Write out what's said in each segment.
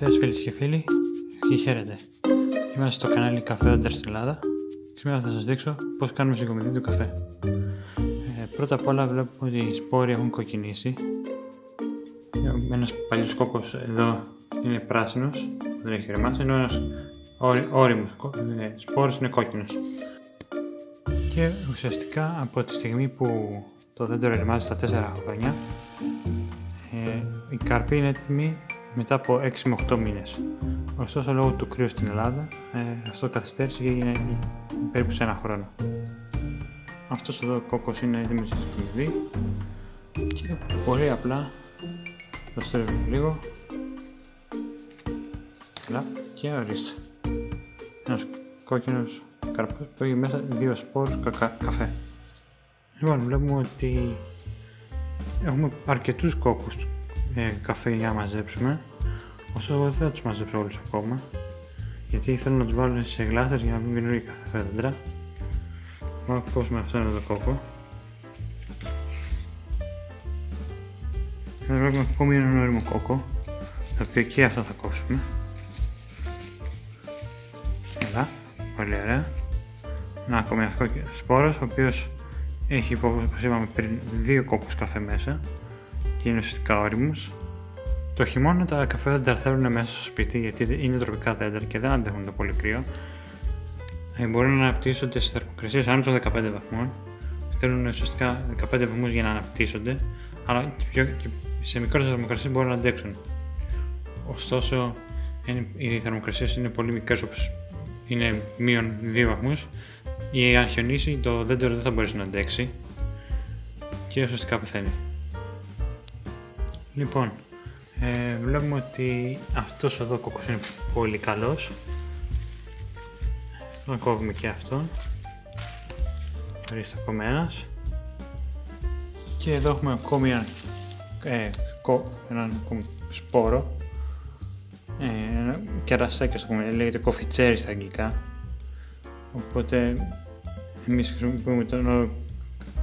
Καλησπέρα φίλες και φίλοι, και χαίρετε. Είμαστε στο κανάλι Καφέ Δέντρα στην Ελλάδα. Σήμερα θα σας δείξω πώς κάνουμε συγκομιδή του καφέ. Πρώτα απ' όλα βλέπουμε ότι οι σπόροι έχουν κοκκινήσει. Ένας παλιός κόκκος εδώ είναι πράσινος, δεν έχει κρεμάσει, ενώ ένας ώριμος σπόρος είναι κόκκινος. Και ουσιαστικά από τη στιγμή που το δέντρο ερμάζει στα 4 χρόνια, η καρπή είναι έτοιμη μετά από 6 με 8 μήνες. Ωστόσο, λόγω του κρύου στην Ελλάδα, αυτό καθυστέρησε και έγινε περίπου σε 1 χρόνο. Αυτός εδώ ο κόκκος είναι έτοιμος για συγκομιδή και πολύ απλά το στρέφουμε λίγο και ορίστε. Ένας κόκκινος καρπός που έχει μέσα 2 σπόρους καφέ. Λοιπόν, βλέπουμε ότι έχουμε αρκετούς κόκκους καφέ για να μαζέψουμε. Ωστόσο, εγώ δεν θα τους μαζέψω όλους ακόμα, γιατί θέλω να τους βάλω σε γλάστρες για να μην πίνουν καφέ δέντρα. Μπορούμε να κόψουμε αυτόν εδώ το κόκκο. Εδώ βλέπουμε ακόμη έναν ώριμο κόκκο, το οποίο και αυτό θα κόψουμε. Εδώ, πολύ ωραία. Να, ακόμη ένας κόκκινος σπόρος, ο οποίος έχει, όπως είπαμε πριν, 2 κόκκους καφέ μέσα και είναι ουσιαστικά ώριμους. Το χειμώνα τα καφέ δέντρα θέλουν μέσα στο σπίτι, γιατί είναι τροπικά δέντρα και δεν αντέχουν το πολύ κρύο. Μπορούν να αναπτύσσονται σε θερμοκρασίες άνω των 15 βαθμών. Θέλουν ουσιαστικά 15 βαθμούς για να αναπτύσσονται, αλλά και σε μικρότερες θερμοκρασίες μπορούν να αντέξουν. Ωστόσο, οι θερμοκρασίες είναι πολύ μικρές, όπως είναι μείον 2 βαθμούς, ή αν χιονίσει το δέντρο δεν θα μπορέσει να αντέξει και ουσιαστικά πεθαίνει. Λοιπόν, βλέπουμε ότι αυτός εδώ ο κόκκος είναι πολύ καλός. Να κόβουμε και αυτόν. Ορίστε ακόμη ένας. Και εδώ έχουμε ακόμη έναν σπόρο. Ένα κερασάκι, ας πούμε, λέγεται coffee cherry στα αγγλικά. Οπότε εμείς χρησιμοποιούμε τον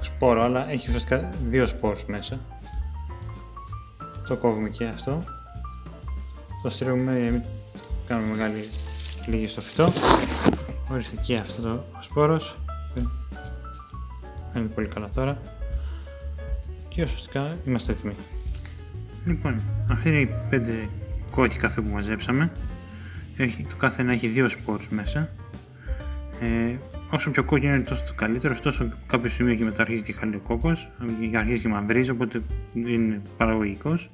σπόρο, αλλά έχει ουσιαστικά 2 σπόρους μέσα. Το κόβουμε και αυτό. Το στρίβουμε για να μην κάνουμε μεγάλη πληγή στο φυτό. Ορίστε και αυτό το σπόρος. Είναι πολύ καλά τώρα. Και ουσιαστικά είμαστε έτοιμοι. Λοιπόν, αυτή είναι οι 5 κόκκι καφέ που μαζέψαμε. Το κάθε ένα έχει 2 σπόρους μέσα. Όσο πιο κόκκινο είναι τόσο το καλύτερο, ωστόσο κάποιο σημείο και μετά αρχίζει και χαλεί ο κόκκος, αρχίζει και μαυρίζει, οπότε είναι παραγωγικός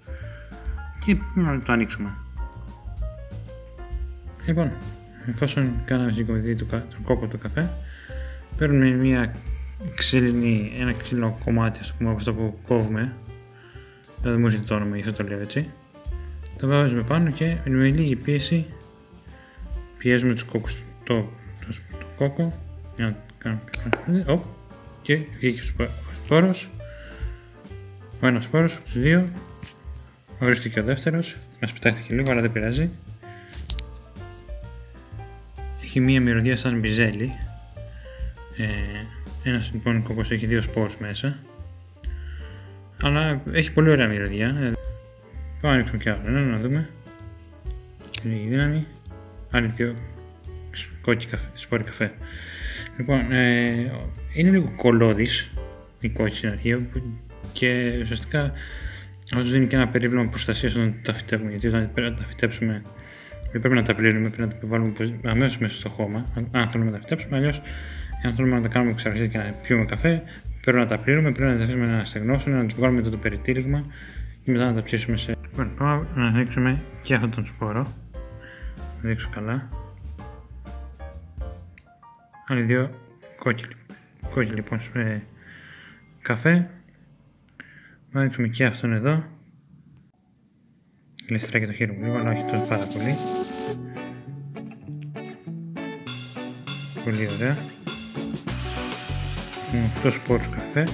και να το ανοίξουμε. Λοιπόν, εφόσον κάναμε συγκομιδή του κόκκο του καφέ, παίρνουμε ένα ξύλινο κομμάτι, ας πούμε, από αυτό που κόβουμε, δεν μου έρχεται το όνομα, γι' αυτό το λέω έτσι. Το βάζουμε πάνω και με λίγη πίεση πιέζουμε τους κόκκους, το κόκκο για να κάνουμε πιο και βγήκε ο σπόρος, ο ένας σπόρος από τους 2, ορίστε και ο δεύτερος, μας πετάχτηκε λίγο αλλά δεν πειράζει. Έχει μία μυρωδιά σαν μπιζέλι. Ένας λοιπόν κόκκος έχει 2 σπόρους μέσα, αλλά έχει πολύ ωραία μυρωδιά. Πάμε να ανοίξουμε και άλλο να δούμε. Λίγη δύναμη. Άλλοι 2 κόκκι σπόροι καφέ. Λοιπόν, είναι λίγο κολλώδης η κόκκι στην αρχή και ουσιαστικά αυτό τους δίνει και ένα περίβλημα προστασίας όταν τα φυτεύουμε, γιατί όταν πρέπει να τα φυτέψουμε δεν πρέπει να τα πλύνουμε, πρέπει να τα βάλουμε αμέσως μέσα στο χώμα, αν θέλουμε να τα φυτέψουμε. Αλλιώς, αν θέλουμε να τα κάνουμε εξαρχής και να πιούμε καφέ, πρέπει να τα πλύνουμε, πρέπει να τα αφήσουμε να στεγνώσουν, να τους βγάλουμε το περιτύλιγμα και μετά να τα ψήσουμε σε. Λοιπόν, πάμε να ανοίξουμε και αυτόν τον σπόρο. Να δείξω καλά. Άλλοι 2 κόκκι λοιπόν καφέ. Να ανοίξουμε και αυτόν εδώ. Λεστρά και το χέρι μου λίγο, αλλά όχι τόσο πάρα πολύ. Πολύ ωραία. Έχουμε 8 σπόρους καφέ.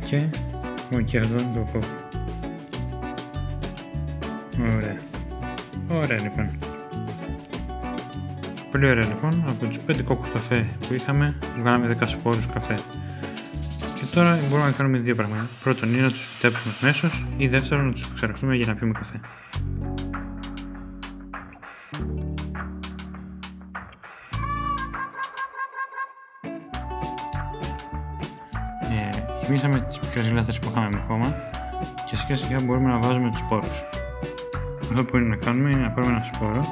Και έχουμε και αυτόν το κόκκο. Ωραία. Ωραία λοιπόν. Πολύ ωραία λοιπόν, από τους 5 κόκκους καφέ που είχαμε, βγάλαμε 10 σπόρους καφέ. Και τώρα μπορούμε να κάνουμε 2 πράγματα. Πρώτον είναι να τους φυτέψουμε αμέσως ή δεύτερον να τους ξεραχτούμε για να πιούμε καφέ. Γεμίσαμε τις μικρές γλάστρες που είχαμε ακόμα και σιγά σιγά μπορούμε να βάζουμε τους σπόρους. Αυτό που είναι να κάνουμε είναι να πάρουμε ένα σπόρο.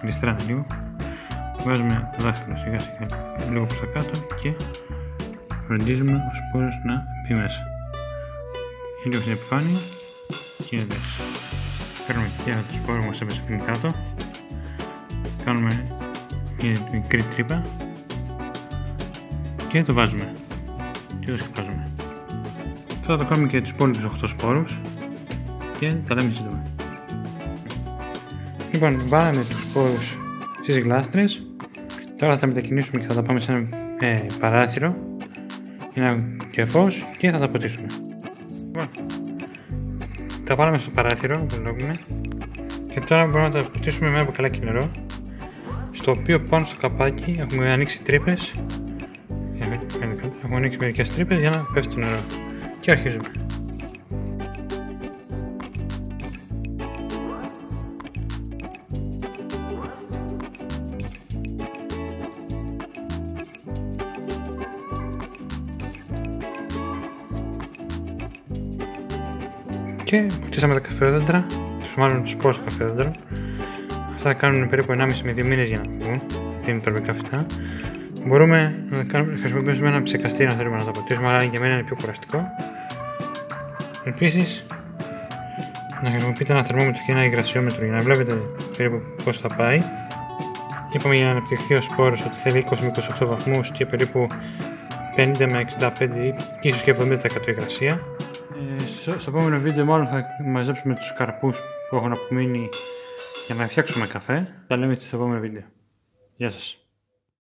Γλιστράμε λίγο. Βάζουμε το δάχτυλο σιγά σιγά λίγο προς τα κάτω και φροντίζουμε ο σπόρος να μπει μέσα. Λίγο στην επιφάνεια και είναι εντάξει. Παίρνουμε και το σπόρο μας έπεσε πριν κάτω. Κάνουμε μια μικρή τρύπα και το βάζουμε και το σκεπάζουμε. Αυτό θα το κάνουμε και τους υπόλοιπους 8 σπόρους και θα λέμε σύντομα. Λοιπόν, βάλαμε τους σπόρους στις γλάστρες. Τώρα θα τα μετακινήσουμε και θα τα πάμε σε ένα παράθυρο και φως και θα τα ποτίσουμε. Λοιπόν, τα βάλαμε στο παράθυρο που λέγουμε και τώρα μπορούμε να τα ποτίσουμε με ένα μπουκαλάκι νερό, στο οποίο πάνω στο καπάκι έχουμε ανοίξει τρύπες. Έχουμε ανοίξει μερικές τρύπες για να πέφτει το νερό και αρχίζουμε. Και ποτίσαμε τα καφεδέντρα, μάλλον τους σπόρους του καφεδέντρου. Αυτά θα κάνουν περίπου 1,5 με 2 μήνες για να βγουν. Τι είναι τροπικά φυτά. Μπορούμε να χρησιμοποιήσουμε ένα ψεκαστήρι να θέλουμε να τα ποτίσουμε, αλλά για μένα είναι πιο κουραστικό. Επίσης, να χρησιμοποιείτε ένα θερμόμετρο και ένα υγρασιόμετρο για να βλέπετε περίπου πώς θα πάει. Είπαμε για να αναπτυχθεί ο σπόρος ότι θέλει 20 με 28 βαθμούς και περίπου 50 με 65 ή ίσως και 70% υγρασία. Στο επόμενο βίντεο μάλλον θα μαζέψουμε τους καρπούς που έχουν απομείνει για να φτιάξουμε καφέ. Τα λέμε στο επόμενο βίντεο. Γεια σας.